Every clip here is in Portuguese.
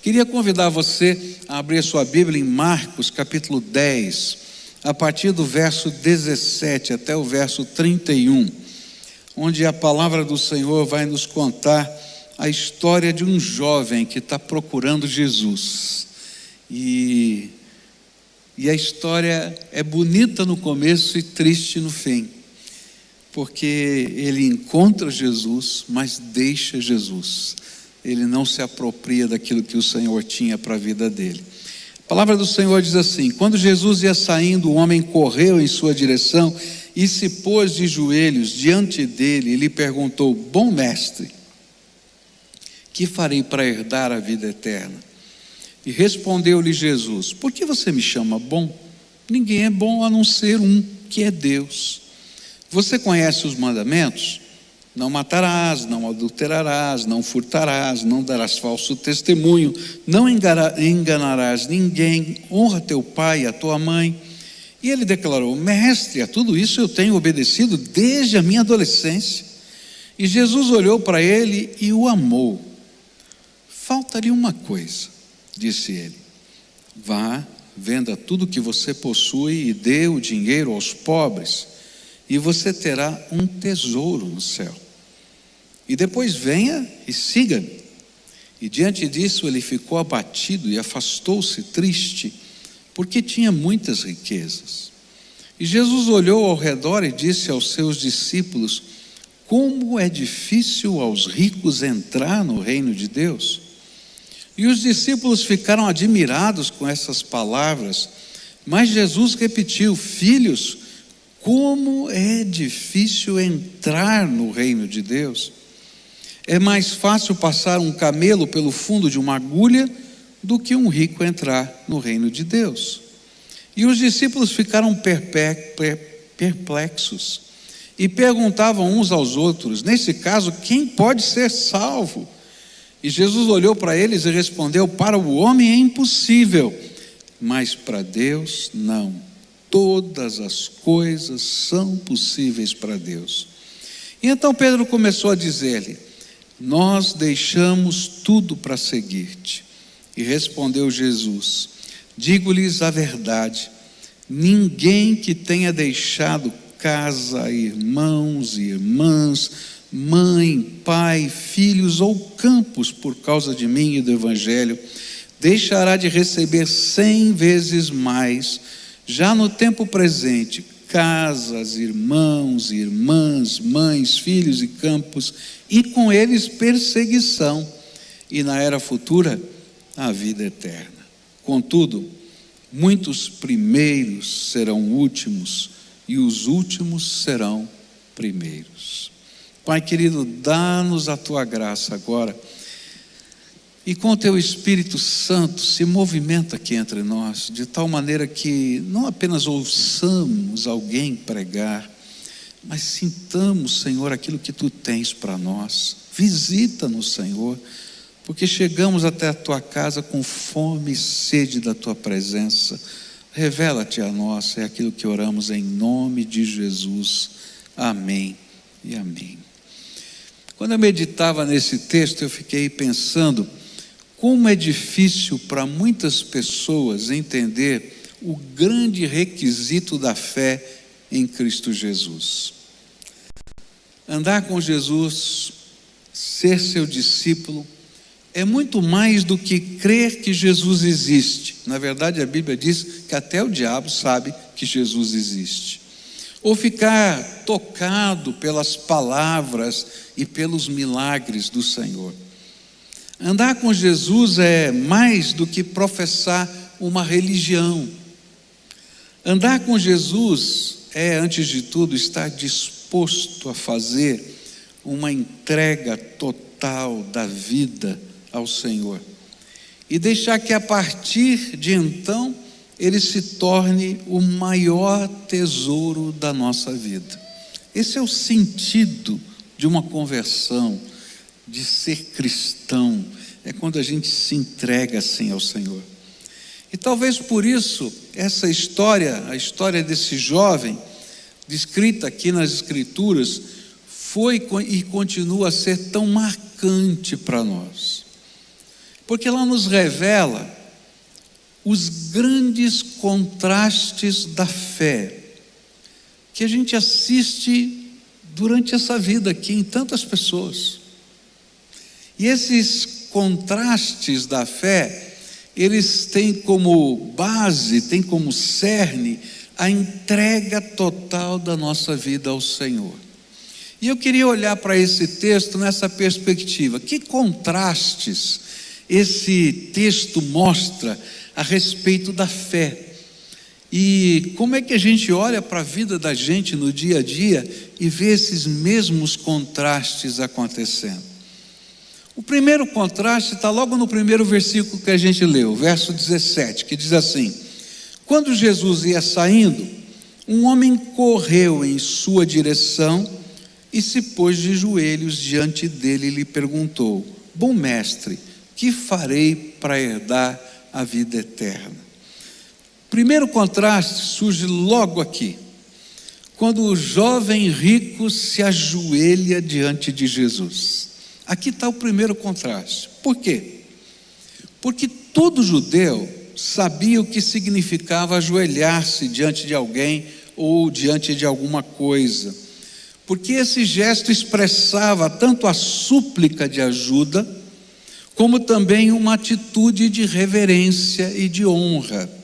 Queria convidar você a abrir a sua Bíblia em Marcos, capítulo 10, a partir do verso 17 até o verso 31, onde a palavra do Senhor vai nos contar a história de um jovem que está procurando Jesus. E a história é bonita no começo e triste no fim, porque ele encontra Jesus, mas deixa Jesus. Ele não se apropria daquilo que o Senhor tinha para a vida dele. A palavra do Senhor diz assim: quando Jesus ia saindo, o homem correu em sua direção e se pôs de joelhos diante dele e lhe perguntou: bom mestre, que farei para herdar a vida eterna? E respondeu-lhe Jesus: por que você me chama bom? Ninguém é bom a não ser um, que é Deus. Você conhece os mandamentos? Não matarás, não adulterarás, não furtarás, não darás falso testemunho, não enganarás ninguém, honra teu pai e a tua mãe. E ele declarou: mestre, a tudo isso eu tenho obedecido desde a minha adolescência. E Jesus olhou para ele e o amou. Falta-lhe uma coisa, disse ele: vá, venda tudo que você possui e dê o dinheiro aos pobres, e você terá um tesouro no céu. E depois venha e siga-me. E diante disso ele ficou abatido e afastou-se triste, porque tinha muitas riquezas. E Jesus olhou ao redor e disse aos seus discípulos: como é difícil aos ricos entrar no reino de Deus. E os discípulos ficaram admirados com essas palavras, mas Jesus repetiu: filhos, como é difícil entrar no reino de Deus. É mais fácil passar um camelo pelo fundo de uma agulha do que um rico entrar no reino de Deus. E os discípulos ficaram perplexos e perguntavam uns aos outros: nesse caso, quem pode ser salvo? E Jesus olhou para eles e respondeu: para o homem é impossível, mas para Deus não. Todas as coisas são possíveis para Deus. E então Pedro começou a dizer-lhe: nós deixamos tudo para seguir-te. E respondeu Jesus: digo-lhes a verdade, ninguém que tenha deixado casa, irmãos e irmãs, mãe, pai, filhos ou campos por causa de mim e do Evangelho, deixará de receber 100 vezes mais, já no tempo presente, casas, irmãos, irmãs, mães, filhos e campos, e com eles perseguição, e na era futura a vida eterna. Contudo, muitos primeiros serão últimos, e os últimos serão primeiros. Pai querido, dá-nos a tua graça agora, e com o teu Espírito Santo se movimenta aqui entre nós, de tal maneira que não apenas ouçamos alguém pregar, mas sintamos, Senhor, aquilo que tu tens para nós. Visita-nos, Senhor, porque chegamos até a tua casa com fome e sede da tua presença. Revela-te a nós, é aquilo que oramos em nome de Jesus. Amém e amém. Quando eu meditava nesse texto, eu fiquei pensando como é difícil para muitas pessoas entender o grande requisito da fé em Cristo Jesus. Andar com Jesus, ser seu discípulo, é muito mais do que crer que Jesus existe. Na verdade, a Bíblia diz que até o diabo sabe que Jesus existe. Ou ficar tocado pelas palavras e pelos milagres do Senhor. Andar com Jesus é mais do que professar uma religião. Andar com Jesus é, antes de tudo, estar disposto a fazer uma entrega total da vida ao Senhor. E deixar que a partir de então, Ele se torne o maior tesouro da nossa vida. Esse é o sentido de uma conversão, de ser cristão, é quando a gente se entrega assim ao Senhor. E talvez por isso, essa história, a história desse jovem, descrita aqui nas Escrituras, foi e continua a ser tão marcante para nós. porque ela nos revela os grandes contrastes da fé que a gente assiste durante essa vida aqui em tantas pessoas. E esses contrastes da fé, eles têm como base, têm como cerne a entrega total da nossa vida ao Senhor. E eu queria olhar para esse texto nessa perspectiva. Que contrastes esse texto mostra a respeito da fé? E como é que a gente olha para a vida da gente no dia a dia e vê esses mesmos contrastes acontecendo? O primeiro contraste está logo no primeiro versículo que a gente leu, verso 17, que diz assim: quando Jesus ia saindo, um homem correu em sua direção e se pôs de joelhos diante dele e lhe perguntou: bom mestre, que farei para herdar a vida eterna? Primeiro contraste surge logo aqui, quando o jovem rico se ajoelha diante de Jesus. Aqui está o primeiro contraste. Por quê? Porque todo judeu sabia o que significava ajoelhar-se diante de alguém ou diante de alguma coisa, porque esse gesto expressava tanto a súplica de ajuda, como também uma atitude de reverência e de honra.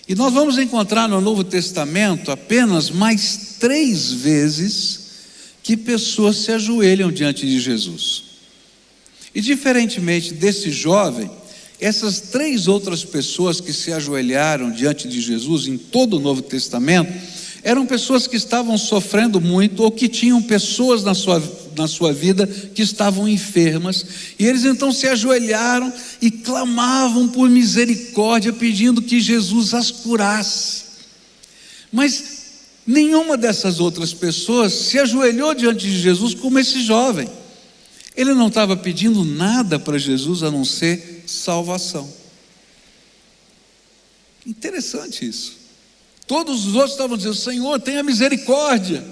E nós vamos encontrar no Novo Testamento apenas mais 3 vezes que pessoas se ajoelham diante de Jesus. E diferentemente desse jovem, essas 3 outras pessoas que se ajoelharam diante de Jesus em todo o Novo Testamento, eram pessoas que estavam sofrendo muito ou que tinham pessoas na sua vida que estavam enfermas, e eles então se ajoelharam e clamavam por misericórdia, pedindo que Jesus as curasse. Mas nenhuma dessas outras pessoas se ajoelhou diante de Jesus como esse jovem. Ele não estava pedindo nada para Jesus a não ser salvação. Interessante isso. Todos os outros estavam dizendo: Senhor, tenha misericórdia,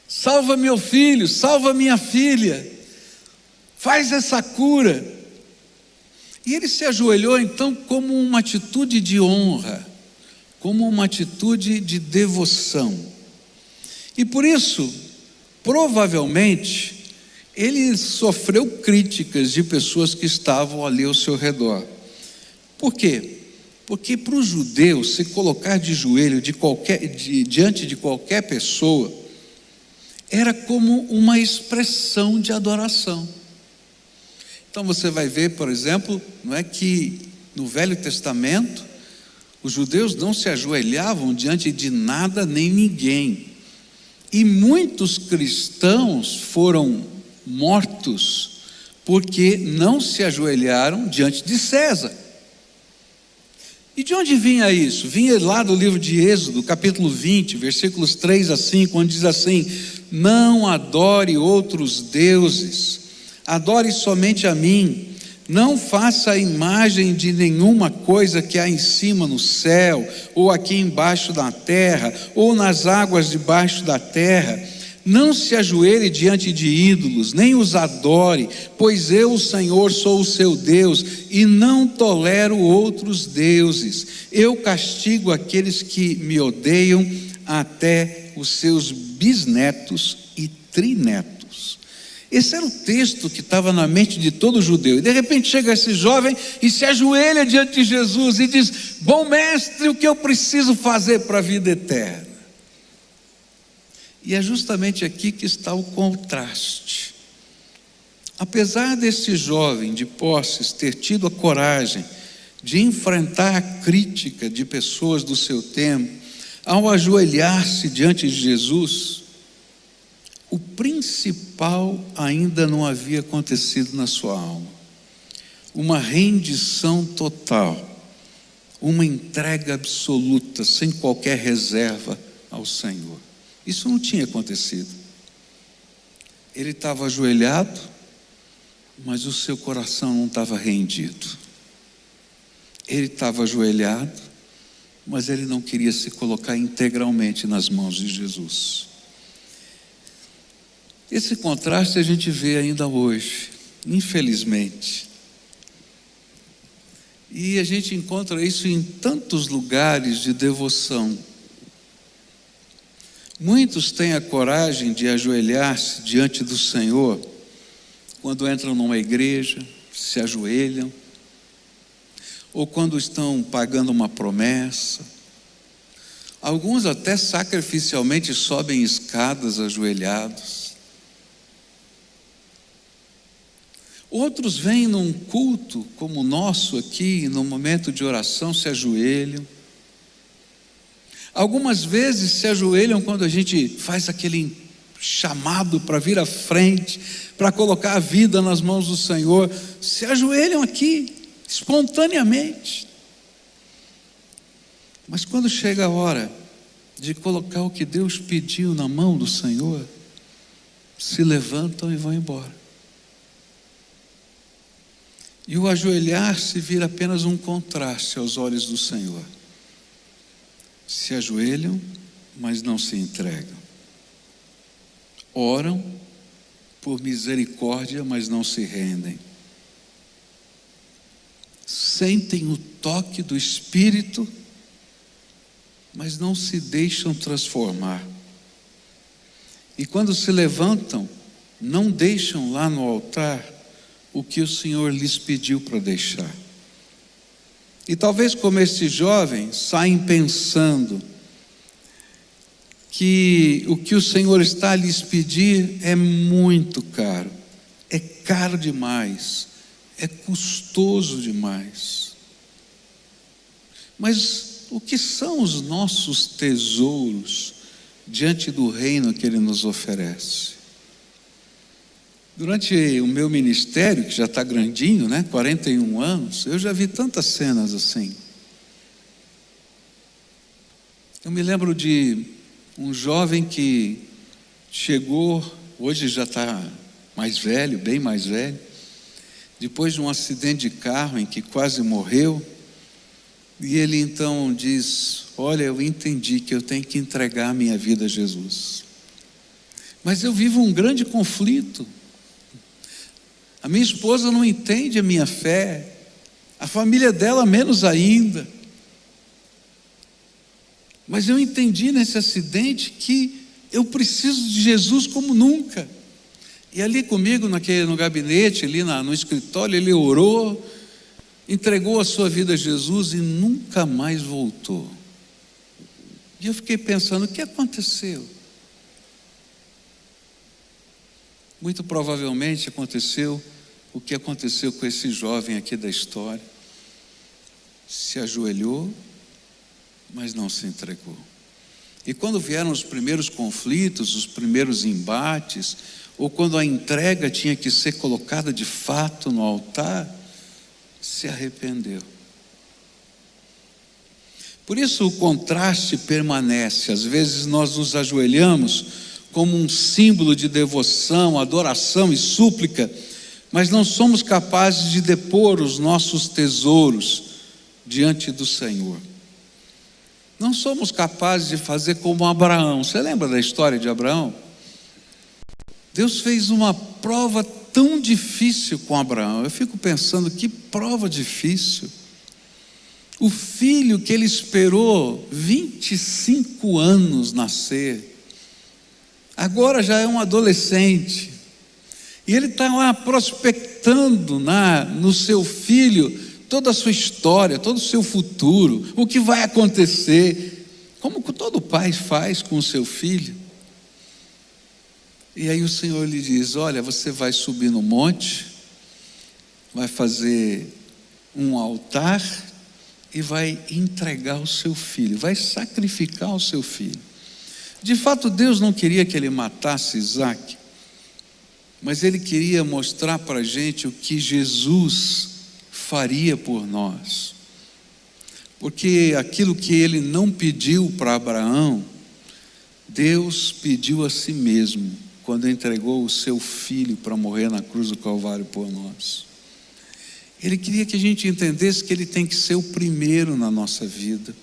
salva meu filho, salva minha filha, faz essa cura. E ele se ajoelhou então como uma atitude de honra, como uma atitude de devoção. E por isso, provavelmente, ele sofreu críticas de pessoas que estavam ali ao seu redor. Por quê? Porque para o judeu se colocar de joelho diante de qualquer pessoa era como uma expressão de adoração. Então você vai ver, por exemplo, não é que no Velho Testamento os judeus não se ajoelhavam diante de nada nem ninguém, e muitos cristãos foram mortos porque não se ajoelharam diante de César. E de onde vinha isso? Vinha lá do livro de Êxodo, capítulo 20, versículos 3 a 5, onde diz assim: não adore outros deuses, adore somente a mim, não faça a imagem de nenhuma coisa que há em cima no céu, ou aqui embaixo da terra, ou nas águas debaixo da terra. Não se ajoelhe diante de ídolos, nem os adore, pois eu, o Senhor, sou o seu Deus, e não tolero outros deuses. Eu castigo aqueles que me odeiam até os seus bisnetos e trinetos. Esse era o texto que estava na mente de todo judeu. E de repente chega esse jovem e se ajoelha diante de Jesus e diz: bom mestre, o que eu preciso fazer para a vida eterna? E é justamente aqui que está o contraste. Apesar desse jovem de posses ter tido a coragem de enfrentar a crítica de pessoas do seu tempo, ao ajoelhar-se diante de Jesus, o principal ainda não havia acontecido na sua alma. Uma rendição total, uma entrega absoluta, sem qualquer reserva ao Senhor. Isso não tinha acontecido. Ele estava ajoelhado, mas o seu coração não estava rendido. Ele estava ajoelhado, mas ele não queria se colocar integralmente nas mãos de Jesus. Esse contraste a gente vê ainda hoje, infelizmente. E a gente encontra isso em tantos lugares de devoção. Muitos têm a coragem de ajoelhar-se diante do Senhor quando entram numa igreja, se ajoelham, ou quando estão pagando uma promessa. Alguns até sacrificialmente sobem escadas ajoelhados. Outros vêm num culto como o nosso aqui, no momento de oração, se ajoelham. Algumas vezes se ajoelham quando a gente faz aquele chamado para vir à frente, para colocar a vida nas mãos do Senhor. Se ajoelham aqui, espontaneamente. Mas quando chega a hora de colocar o que Deus pediu na mão do Senhor, se levantam e vão embora. E o ajoelhar-se vira apenas um contraste aos olhos do Senhor. Se ajoelham, mas não se entregam. Oram por misericórdia, mas não se rendem. Sentem o toque do Espírito, mas não se deixam transformar. E quando se levantam, não deixam lá no altar o que o Senhor lhes pediu para deixar. E talvez como este jovem saem pensando que o que o Senhor está a lhes pedir é muito caro, é caro demais, é custoso demais. Mas o que são os nossos tesouros diante do reino que Ele nos oferece? Durante o meu ministério, que já está grandinho, 41 anos, eu já vi tantas cenas assim. Eu me lembro de um jovem que chegou, hoje já está mais velho, bem mais velho, depois de um acidente de carro em que quase morreu, e ele então diz: olha, eu entendi que eu tenho que entregar a minha vida a Jesus, mas eu vivo um grande conflito. A minha esposa não entende a minha fé, a família dela menos ainda. Mas eu entendi nesse acidente que eu preciso de Jesus como nunca. E ali comigo, no gabinete, ali no escritório, ele orou, entregou a sua vida a Jesus e nunca mais voltou. E eu fiquei pensando: o que aconteceu? Muito provavelmente aconteceu o que aconteceu com esse jovem aqui da história. Se ajoelhou, mas não se entregou. E quando vieram os primeiros conflitos, os primeiros embates, ou quando a entrega tinha que ser colocada de fato no altar, se arrependeu. Por isso o contraste permanece. Às vezes nós nos ajoelhamos como um símbolo de devoção, adoração e súplica, mas não somos capazes de depor os nossos tesouros diante do Senhor. Não somos capazes de fazer como Abraão. Você lembra da história de Abraão? Deus fez uma prova tão difícil com Abraão. Eu fico pensando, que prova difícil. O filho que ele esperou 25 anos nascer, agora já é um adolescente, e ele está lá prospectando no seu filho toda a sua história, todo o seu futuro, o que vai acontecer, como todo pai faz com o seu filho. E aí o Senhor lhe diz: olha, você vai subir no monte, vai fazer um altar e vai entregar o seu filho, vai sacrificar o seu filho. De fato, Deus não queria que ele matasse Isaac, mas Ele queria mostrar para a gente o que Jesus faria por nós. Porque aquilo que Ele não pediu para Abraão, Deus pediu a si mesmo, quando entregou o seu filho para morrer na cruz do Calvário por nós. Ele queria que a gente entendesse que Ele tem que ser o primeiro na nossa vida,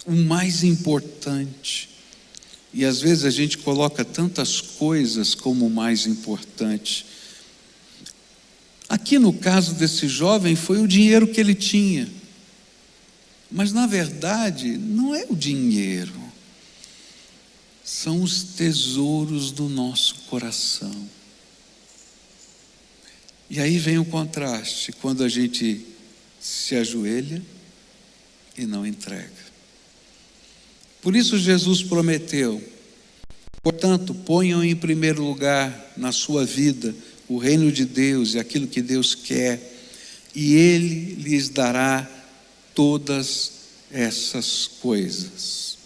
o mais importante. E às vezes a gente coloca tantas coisas como o mais importante. Aqui no caso desse jovem foi o dinheiro que ele tinha. Mas na verdade não é o dinheiro, são os tesouros do nosso coração. E aí vem o contraste, quando a gente se ajoelha e não entrega. Por isso Jesus prometeu: portanto, ponham em primeiro lugar na sua vida o reino de Deus e aquilo que Deus quer, e Ele lhes dará todas essas coisas.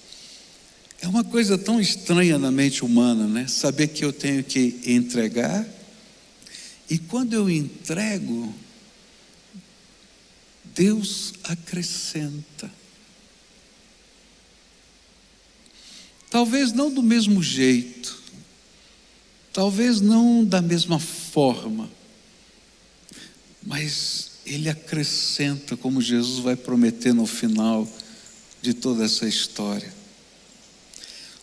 É uma coisa tão estranha na mente humana, né? Saber que eu tenho que entregar, e quando eu entrego, Deus acrescenta. Talvez não do mesmo jeito, talvez não da mesma forma, mas Ele acrescenta, como Jesus vai prometer no final de toda essa história.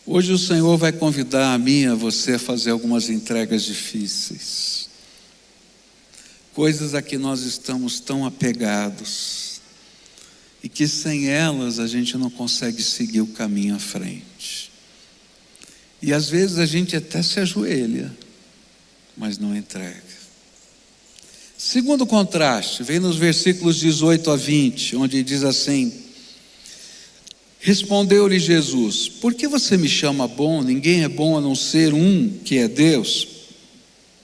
Hoje o Senhor vai convidar a mim e a você a fazer algumas entregas difíceis, coisas a que nós estamos tão apegados, e que sem elas a gente não consegue seguir o caminho à frente. E às vezes a gente até se ajoelha, mas não entrega. Segundo contraste, vem nos versículos 18 a 20, onde diz assim: respondeu-lhe Jesus: por que você me chama bom? Ninguém é bom a não ser um, que é Deus.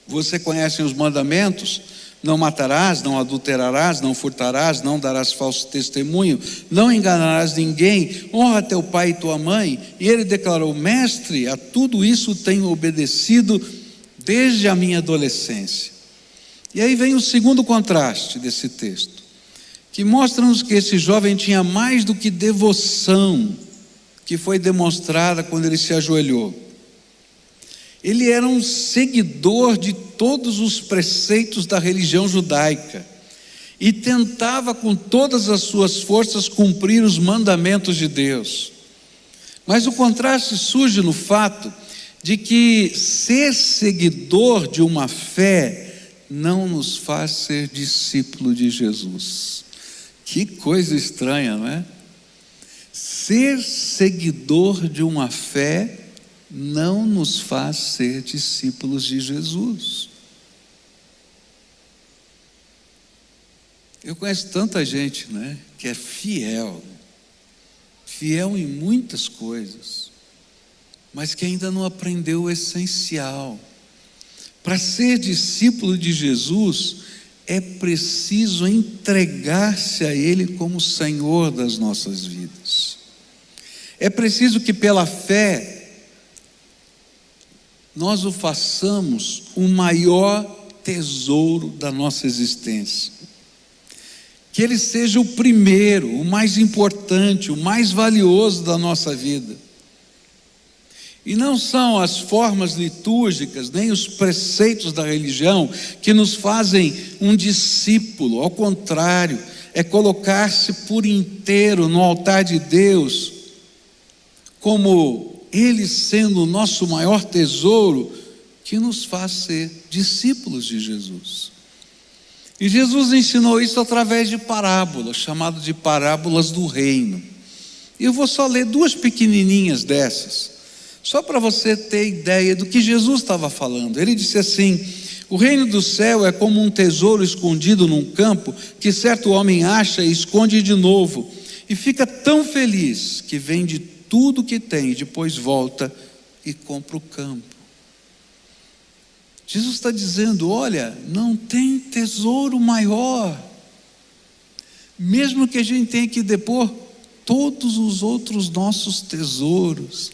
Você conhece os mandamentos? Não matarás, não adulterarás, não furtarás, não darás falso testemunho, não enganarás ninguém, honra teu pai e tua mãe. E ele declarou: mestre, a tudo isso tenho obedecido desde a minha adolescência. E aí vem o segundo contraste desse texto, que mostra-nos que esse jovem tinha mais do que devoção, que foi demonstrada quando ele se ajoelhou. Ele era um seguidor de todos os preceitos da religião judaica e tentava com todas as suas forças cumprir os mandamentos de Deus. Mas o contraste surge no fato de que ser seguidor de uma fé não nos faz ser discípulo de Jesus. Que coisa estranha, não é? Ser seguidor de uma fé não nos faz ser discípulos de Jesus. Eu conheço tanta gente, né, que é fiel em muitas coisas, mas que ainda não aprendeu o essencial. Para ser discípulo de Jesus, é preciso entregar-se a Ele como Senhor das nossas vidas. É preciso que pela fé nós o façamos o maior tesouro da nossa existência. Que Ele seja o primeiro, o mais importante, o mais valioso da nossa vida. E não são as formas litúrgicas, nem os preceitos da religião que nos fazem um discípulo. Ao contrário, é colocar-se por inteiro no altar de Deus, como Ele sendo o nosso maior tesouro, que nos faz ser discípulos de Jesus. E Jesus ensinou isso através de parábolas, chamadas de parábolas do reino. E eu vou só ler duas pequenininhas dessas, só para você ter ideia do que Jesus estava falando. Ele disse assim: o reino do céu é como um tesouro escondido num campo, que certo homem acha e esconde de novo, e fica tão feliz que vende tudo que tem, e depois volta e compra o campo. Jesus está dizendo: olha, não tem tesouro maior, mesmo que a gente tenha que depor todos os outros nossos tesouros.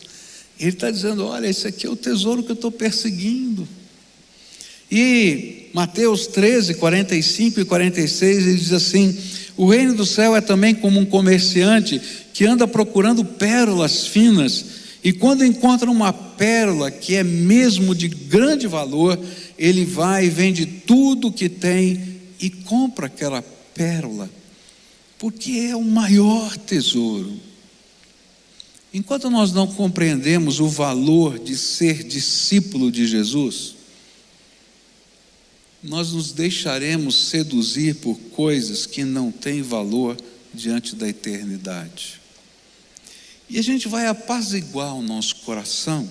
Ele está dizendo: olha, esse aqui é o tesouro que eu estou perseguindo. E Mateus 13, 45 e 46, ele diz assim: o reino do céu é também como um comerciante que anda procurando pérolas finas, e quando encontra uma pérola que é mesmo de grande valor, ele vai e vende tudo o que tem e compra aquela pérola, porque é o maior tesouro. Enquanto nós não compreendemos o valor de ser discípulo de Jesus, nós nos deixaremos seduzir por coisas que não têm valor diante da eternidade. E a gente vai apaziguar o nosso coração,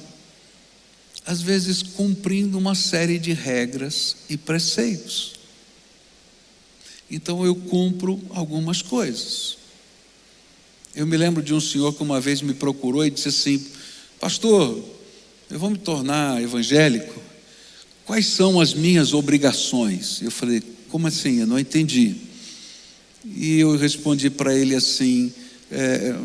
às vezes cumprindo uma série de regras e preceitos. Então eu cumpro algumas coisas. Eu me lembro de um senhor que uma vez me procurou e disse assim: pastor, eu vou me tornar evangélico, quais são as minhas obrigações? Eu falei: como assim? Eu não entendi. E eu respondi para ele assim: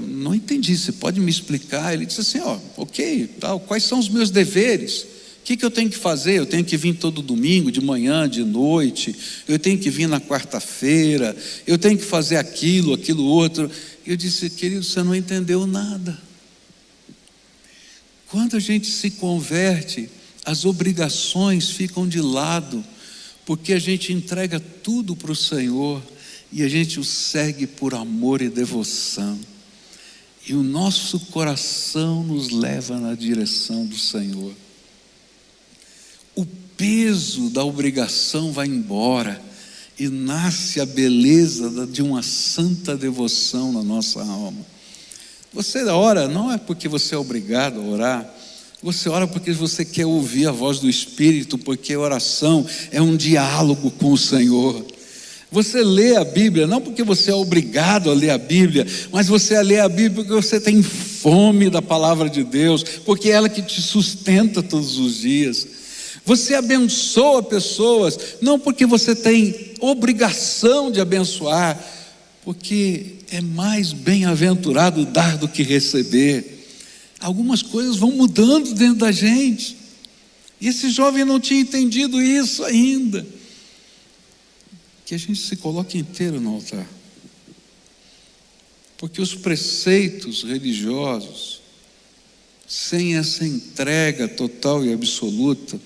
não entendi, você pode me explicar? Ele disse assim: ok, tal, quais são os meus deveres? O que eu tenho que fazer? Eu tenho que vir todo domingo, de manhã, de noite, eu tenho que vir na quarta-feira, eu tenho que fazer aquilo outro. Eu disse: querido, você não entendeu nada. Quando a gente se converte, as obrigações ficam de lado, porque a gente entrega tudo para o Senhor e a gente o segue por amor e devoção. E o nosso coração nos leva na direção do Senhor. O peso da obrigação vai embora e nasce a beleza de uma santa devoção na nossa alma. Você ora não é porque você é obrigado a orar, você ora porque você quer ouvir a voz do Espírito, porque a oração é um diálogo com o Senhor. Você lê a Bíblia não porque você é obrigado a ler a Bíblia, mas você lê a Bíblia porque você tem fome da palavra de Deus, porque é ela que te sustenta todos os dias. Você abençoa pessoas não porque você tem obrigação de abençoar, porque é mais bem-aventurado dar do que receber. Algumas coisas vão mudando dentro da gente, e esse jovem não tinha entendido isso ainda. Que a gente se coloque inteiro no altar, porque os preceitos religiosos, sem essa entrega total e absoluta,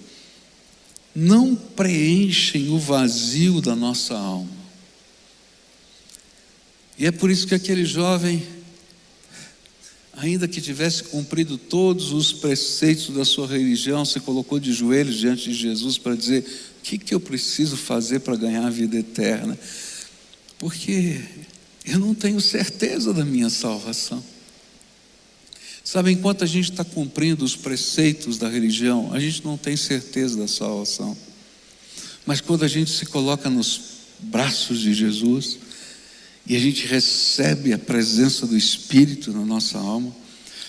não preenchem o vazio da nossa alma. E é por isso que aquele jovem, ainda que tivesse cumprido todos os preceitos da sua religião, se colocou de joelhos diante de Jesus para dizer: o que eu preciso fazer para ganhar a vida eterna? Porque eu não tenho certeza da minha salvação. Sabe, enquanto a gente está cumprindo os preceitos da religião, a gente não tem certeza da salvação. Mas quando a gente se coloca nos braços de Jesus e a gente recebe a presença do Espírito na nossa alma,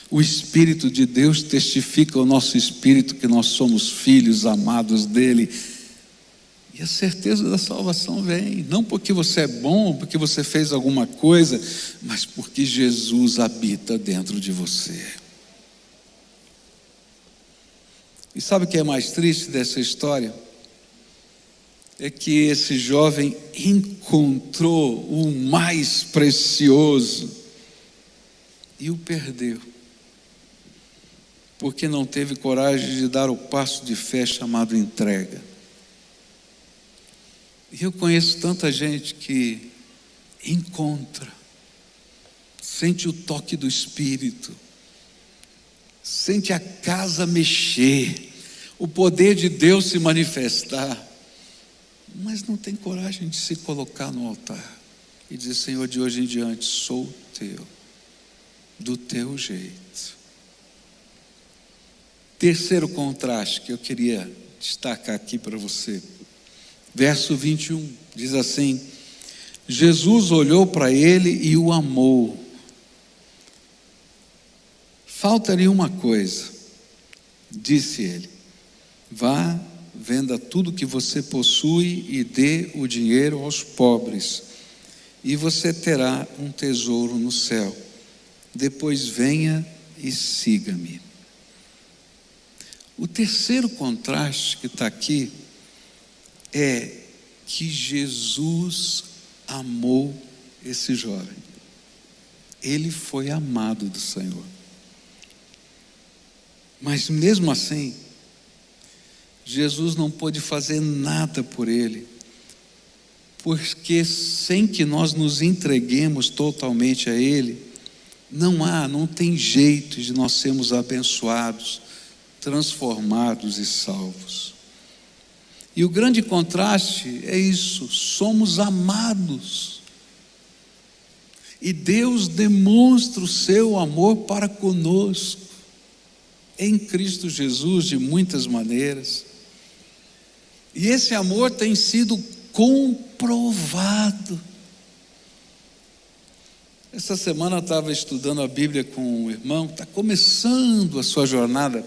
o Espírito de Deus testifica ao nosso espírito que nós somos filhos amados dele. E a certeza da salvação vem, não porque você é bom, porque você fez alguma coisa, mas porque Jesus habita dentro de você. E sabe o que é mais triste dessa história? É que esse jovem encontrou o mais precioso e o perdeu, porque não teve coragem de dar o passo de fé chamado entrega. E eu conheço tanta gente que encontra, sente o toque do Espírito, sente a casa mexer, o poder de Deus se manifestar, mas não tem coragem de se colocar no altar e dizer: Senhor, de hoje em diante sou teu, do teu jeito. Terceiro contraste que eu queria destacar aqui para você. Verso 21, diz assim: Jesus olhou para ele e o amou. Falta-lhe uma coisa, disse ele: vá, venda tudo que você possui e dê o dinheiro aos pobres, e você terá um tesouro no céu. Depois venha e siga-me. O terceiro contraste que está aqui é que Jesus amou esse jovem. Ele foi amado do Senhor. Mas mesmo assim, Jesus não pôde fazer nada por ele, porque sem que nós nos entreguemos totalmente a ele, não tem jeito de nós sermos abençoados, transformados e salvos. E o grande contraste é isso: somos amados. E Deus demonstra o seu amor para conosco, em Cristo Jesus, de muitas maneiras. E esse amor tem sido comprovado. Essa semana eu estava estudando a Bíblia com um irmão que está começando a sua jornada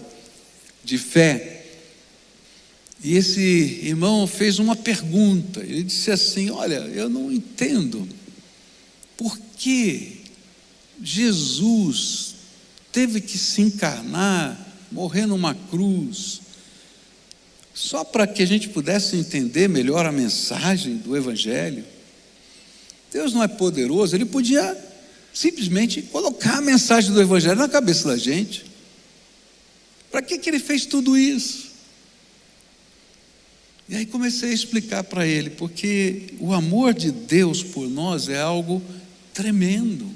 de fé. E esse irmão fez uma pergunta. Ele disse assim: olha, eu não entendo por que Jesus teve que se encarnar, morrer numa cruz, só para que a gente pudesse entender melhor a mensagem do Evangelho. Deus não é poderoso, Ele podia simplesmente colocar a mensagem do Evangelho na cabeça da gente. Para que Ele fez tudo isso? E aí comecei a explicar para ele, porque o amor de Deus por nós é algo tremendo,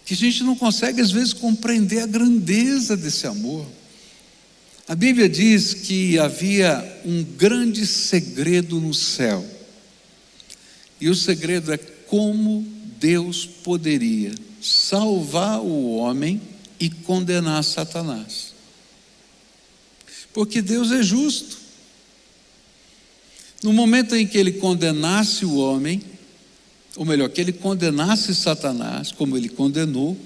que a gente não consegue às vezes compreender a grandeza desse amor. A Bíblia diz que havia um grande segredo no céu, e o segredo é como Deus poderia salvar o homem e condenar Satanás, porque Deus é justo. No momento em que Ele condenasse o homem, ou melhor, que Ele condenasse Satanás, como Ele condenou,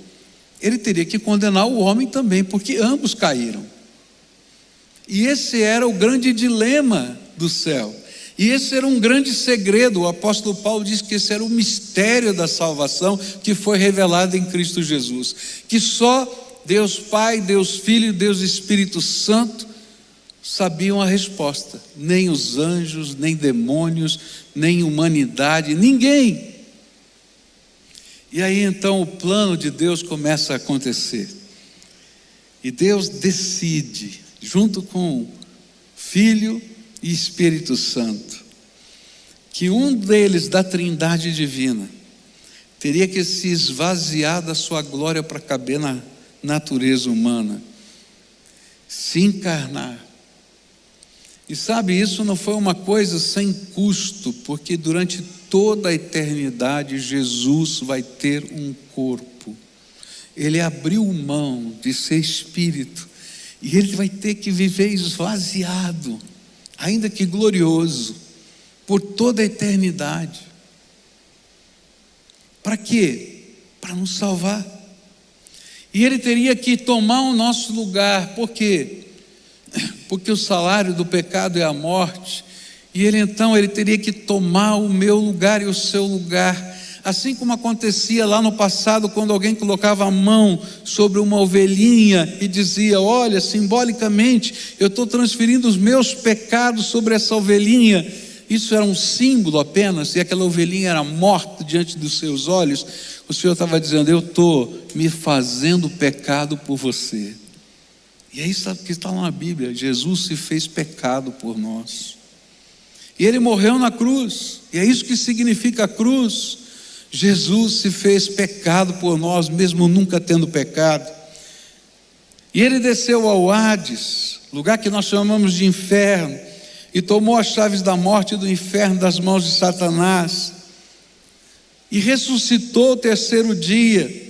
Ele teria que condenar o homem também, porque ambos caíram. E esse era o grande dilema do céu, e esse era um grande segredo. O apóstolo Paulo diz que esse era o mistério da salvação que foi revelado em Cristo Jesus, que só Deus Pai, Deus Filho e Deus Espírito Santo sabiam a resposta. Nem os anjos, nem demônios, nem humanidade, ninguém. E aí então o plano de Deus começa a acontecer, e Deus decide, junto com Filho e Espírito Santo, que um deles, da Trindade divina, teria que se esvaziar da sua glória para caber na natureza humana, se encarnar. E sabe, isso não foi uma coisa sem custo, porque durante toda a eternidade Jesus vai ter um corpo. Ele abriu mão de ser espírito, e ele vai ter que viver esvaziado, ainda que glorioso, por toda a eternidade. Para quê? Para nos salvar. E ele teria que tomar o nosso lugar. Por quê? Porque o salário do pecado é a morte, e ele teria que tomar o meu lugar e o seu lugar, assim como acontecia lá no passado, quando alguém colocava a mão sobre uma ovelhinha e dizia: olha, simbolicamente eu estou transferindo os meus pecados sobre essa ovelhinha. Isso era um símbolo apenas, e aquela ovelhinha era morta diante dos seus olhos. O Senhor estava dizendo: eu estou me fazendo pecado por você. E é isso que está lá na Bíblia: Jesus se fez pecado por nós, e Ele morreu na cruz, e é isso que significa a cruz. Jesus se fez pecado por nós, mesmo nunca tendo pecado. E Ele desceu ao Hades, lugar que nós chamamos de inferno, e tomou as chaves da morte e do inferno das mãos de Satanás, e ressuscitou o terceiro dia,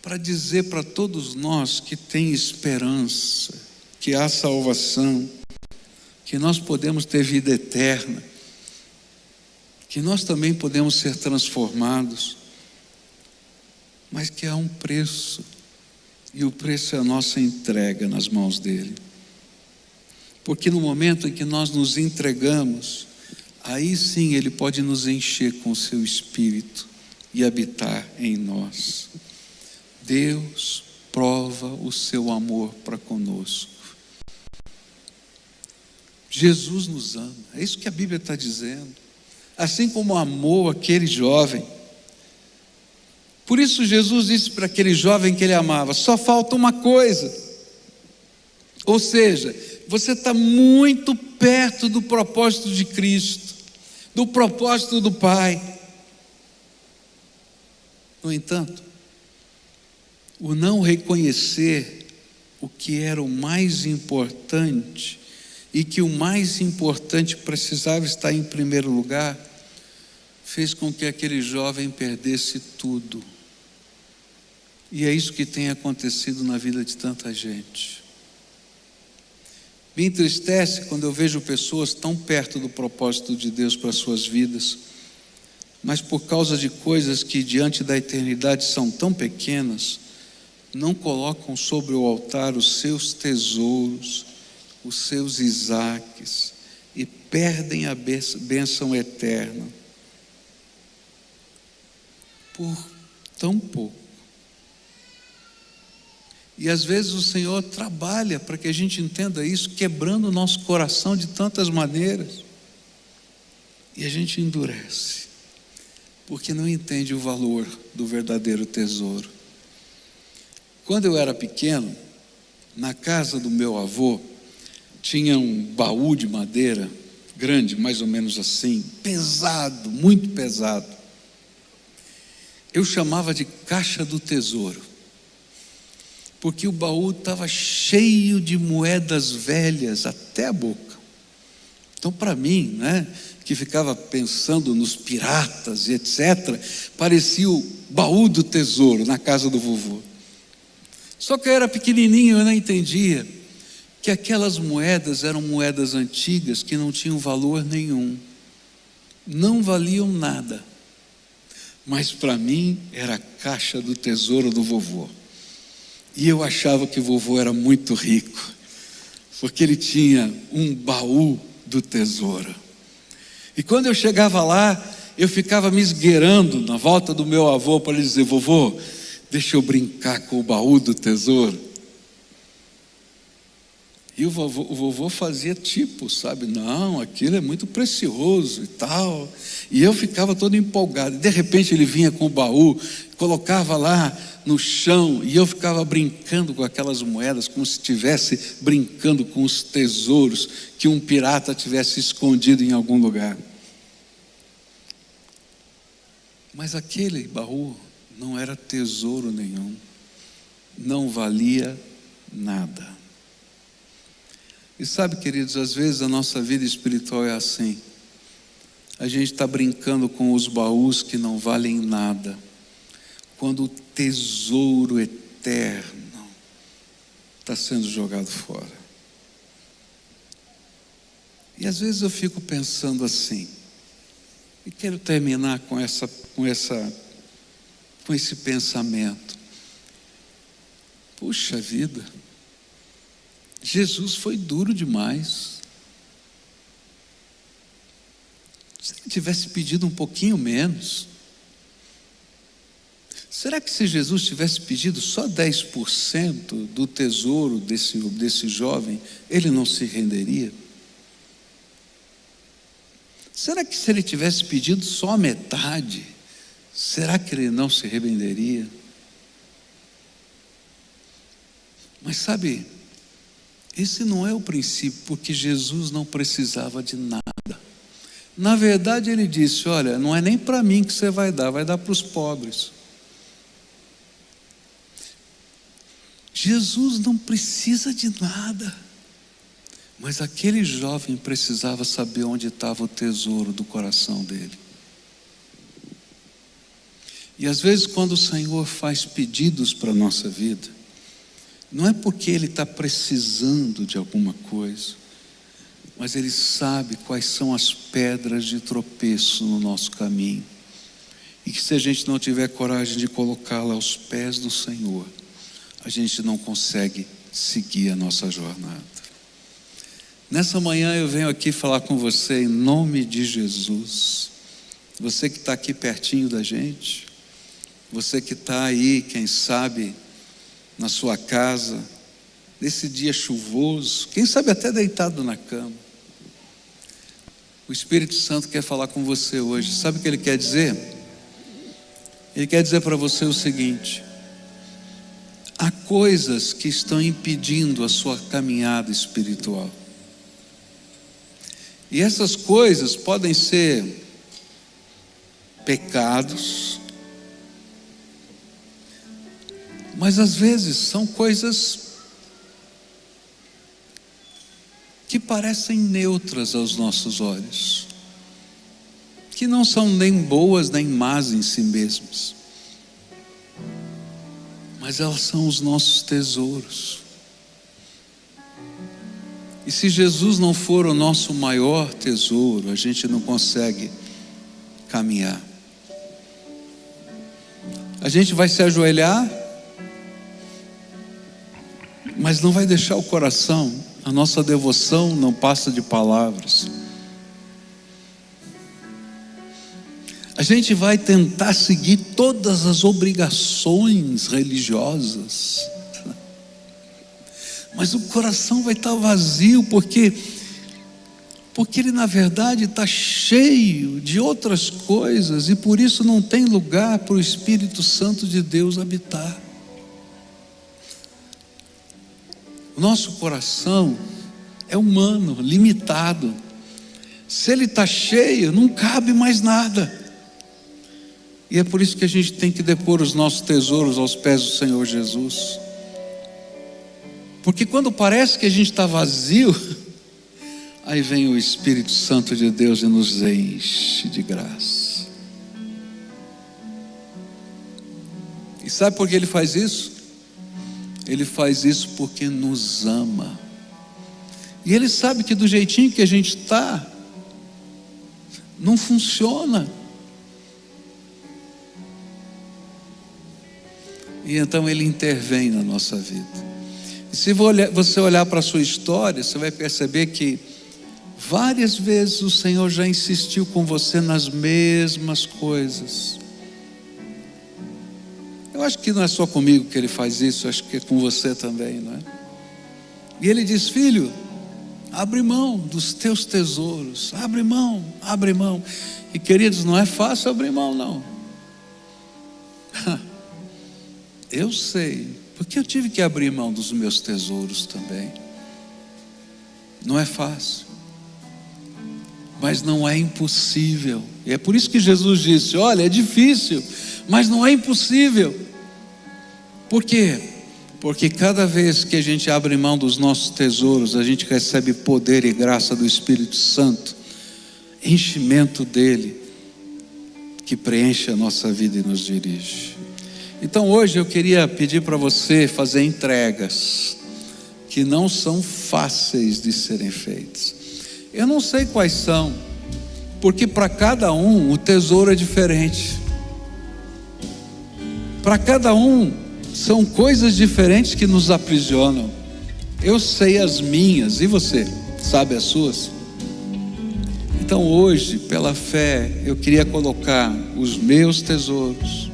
para dizer para todos nós que tem esperança, que há salvação, que nós podemos ter vida eterna, que nós também podemos ser transformados, mas que há um preço, e o preço é a nossa entrega nas mãos dele. Porque no momento em que nós nos entregamos, aí sim Ele pode nos encher com o seu Espírito e habitar em nós. Deus prova o seu amor para conosco. Jesus nos ama, é isso que a Bíblia está dizendo. Assim como amou aquele jovem. Por isso Jesus disse para aquele jovem que ele amava: só falta uma coisa. Ou seja, você está muito perto do propósito de Cristo, do propósito do Pai. No entanto, o não reconhecer o que era o mais importante, e que o mais importante precisava estar em primeiro lugar, fez com que aquele jovem perdesse tudo. E é isso que tem acontecido na vida de tanta gente. Me entristece quando eu vejo pessoas tão perto do propósito de Deus para as suas vidas, mas por causa de coisas que diante da eternidade são tão pequenas, não colocam sobre o altar os seus tesouros, os seus Isaques, e perdem a bênção eterna por tão pouco. E às vezes o Senhor trabalha para que a gente entenda isso, quebrando o nosso coração de tantas maneiras, e a gente endurece, porque não entende o valor do verdadeiro tesouro. Quando eu era pequeno, na casa do meu avô, tinha um baú de madeira, grande, mais ou menos assim, pesado, muito pesado. Eu chamava de caixa do tesouro, porque o baú estava cheio de moedas velhas até a boca. Então, para mim, que ficava pensando nos piratas e etc., parecia o baú do tesouro na casa do vovô. Só que eu era pequenininho, eu não entendia que aquelas moedas eram moedas antigas que não tinham valor nenhum, não valiam nada, mas para mim era a caixa do tesouro do vovô. E eu achava que o vovô era muito rico, porque ele tinha um baú do tesouro. E quando eu chegava lá, eu ficava me esgueirando na volta do meu avô para lhe dizer: vovô, deixa eu brincar com o baú do tesouro. E o vovô fazia tipo, sabe, não, aquilo é muito precioso e tal. E eu ficava todo empolgado. De repente ele vinha com o baú, colocava lá no chão, e eu ficava brincando com aquelas moedas, como se estivesse brincando com os tesouros que um pirata tivesse escondido em algum lugar. Mas aquele baú não era tesouro nenhum, não valia nada. E sabe, queridos, às vezes a nossa vida espiritual é assim. A gente está brincando com os baús que não valem nada, quando o tesouro eterno está sendo jogado fora. E às vezes eu fico pensando assim, e quero terminar com esse pensamento. Puxa vida, Jesus foi duro demais. Se ele tivesse pedido um pouquinho menos, será que se Jesus tivesse pedido só 10% do tesouro desse jovem, ele não se renderia? Será que se ele tivesse pedido só a metade, será que ele não se arrependeria? Mas sabe, esse não é o princípio, porque Jesus não precisava de nada. Na verdade ele disse: olha, não é nem para mim que você vai dar para os pobres. Jesus não precisa de nada, mas aquele jovem precisava saber onde estava o tesouro do coração dele. E às vezes quando o Senhor faz pedidos para a nossa vida, não é porque Ele está precisando de alguma coisa, mas Ele sabe quais são as pedras de tropeço no nosso caminho, e que se a gente não tiver coragem de colocá-la aos pés do Senhor, a gente não consegue seguir a nossa jornada. Nessa manhã eu venho aqui falar com você em nome de Jesus. Você que está aqui pertinho da gente, você que está aí, quem sabe, na sua casa, nesse dia chuvoso, quem sabe até deitado na cama. O Espírito Santo quer falar com você hoje. Sabe o que Ele quer dizer? Ele quer dizer para você o seguinte: há coisas que estão impedindo a sua caminhada espiritual. E essas coisas podem ser pecados, mas às vezes são coisas que parecem neutras aos nossos olhos, que não são nem boas nem más em si mesmas, mas elas são os nossos tesouros. E se Jesus não for o nosso maior tesouro, a gente não consegue caminhar. A gente vai se ajoelhar, mas não vai deixar o coração. A nossa devoção não passa de palavras. A gente vai tentar seguir todas as obrigações religiosas, mas o coração vai estar vazio, porque ele na verdade está cheio de outras coisas, e por isso não tem lugar para o Espírito Santo de Deus habitar. O nosso coração é humano, limitado. Se ele está cheio, não cabe mais nada. E é por isso que a gente tem que depor os nossos tesouros aos pés do Senhor Jesus. Porque quando parece que a gente está vazio, aí vem o Espírito Santo de Deus e nos enche de graça. E sabe por que Ele faz isso? Ele faz isso porque nos ama. E Ele sabe que do jeitinho que a gente está, não funciona. E então Ele intervém na nossa vida. E se você olhar para a sua história, você vai perceber que várias vezes o Senhor já insistiu com você nas mesmas coisas. Eu acho que não é só comigo que Ele faz isso, acho que é com você também, não é? E Ele diz: filho, abre mão dos teus tesouros, abre mão, abre mão. E queridos, não é fácil abrir mão, não. Eu sei, porque eu tive que abrir mão dos meus tesouros também. Não é fácil, mas não é impossível. E é por isso que Jesus disse: olha, é difícil, mas não é impossível. Por quê? Porque cada vez que a gente abre mão dos nossos tesouros, a gente recebe poder e graça do Espírito Santo, enchimento dele, que preenche a nossa vida e nos dirige. Então hoje eu queria pedir para você fazer entregas que não são fáceis de serem feitas. Eu não sei quais são, porque para cada um o tesouro é diferente. Para cada um são coisas diferentes que nos aprisionam. Eu sei as minhas, e você sabe as suas? Então hoje, pela fé, eu queria colocar os meus tesouros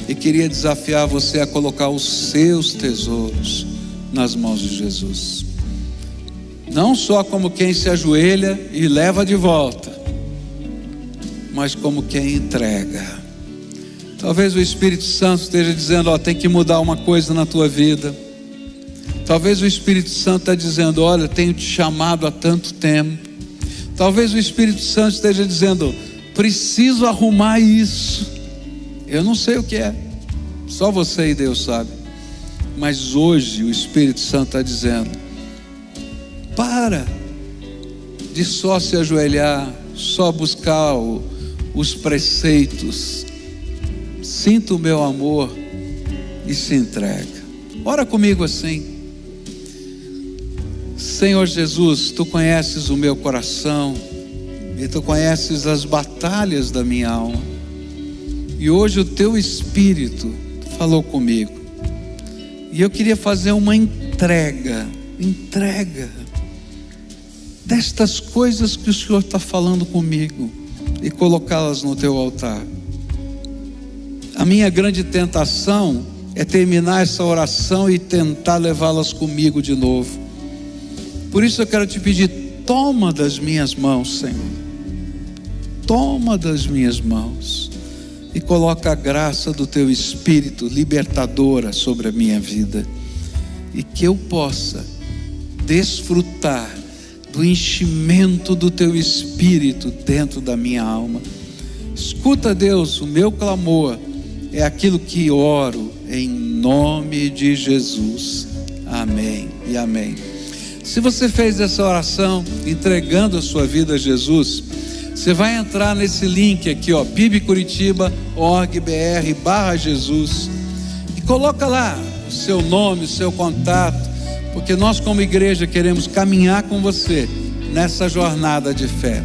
e queria desafiar você a colocar os seus tesouros nas mãos de Jesus. Não só como quem se ajoelha e leva de volta, mas como quem entrega. Talvez o Espírito Santo esteja dizendo: ó, tem que mudar uma coisa na tua vida. Talvez o Espírito Santo está dizendo: olha, tenho te chamado há tanto tempo. Talvez o Espírito Santo esteja dizendo: preciso arrumar isso. Eu não sei o que é, só você e Deus sabe. Mas hoje o Espírito Santo está dizendo: para de só se ajoelhar, só buscar os preceitos. Sinta o meu amor e se entrega. Ora comigo assim: Senhor Jesus, Tu conheces o meu coração e Tu conheces as batalhas da minha alma. E hoje o Teu Espírito falou comigo. E eu queria fazer uma entrega destas coisas que o Senhor está falando comigo e colocá-las no Teu altar. A minha grande tentação é terminar essa oração e tentar levá-las comigo de novo. Por isso eu quero te pedir: toma das minhas mãos, Senhor. Toma das minhas mãos e coloca a graça do Teu Espírito libertadora sobre a minha vida, e que eu possa desfrutar do enchimento do Teu Espírito dentro da minha alma. Escuta, Deus, o meu clamor é aquilo que oro em nome de Jesus. Amém e amém. Se você fez essa oração entregando a sua vida a Jesus, Você vai entrar nesse link aqui, ó, pibcuritiba.org.br/Jesus, e coloca lá o seu nome, o seu contato, porque nós como igreja queremos caminhar com você nessa jornada de fé.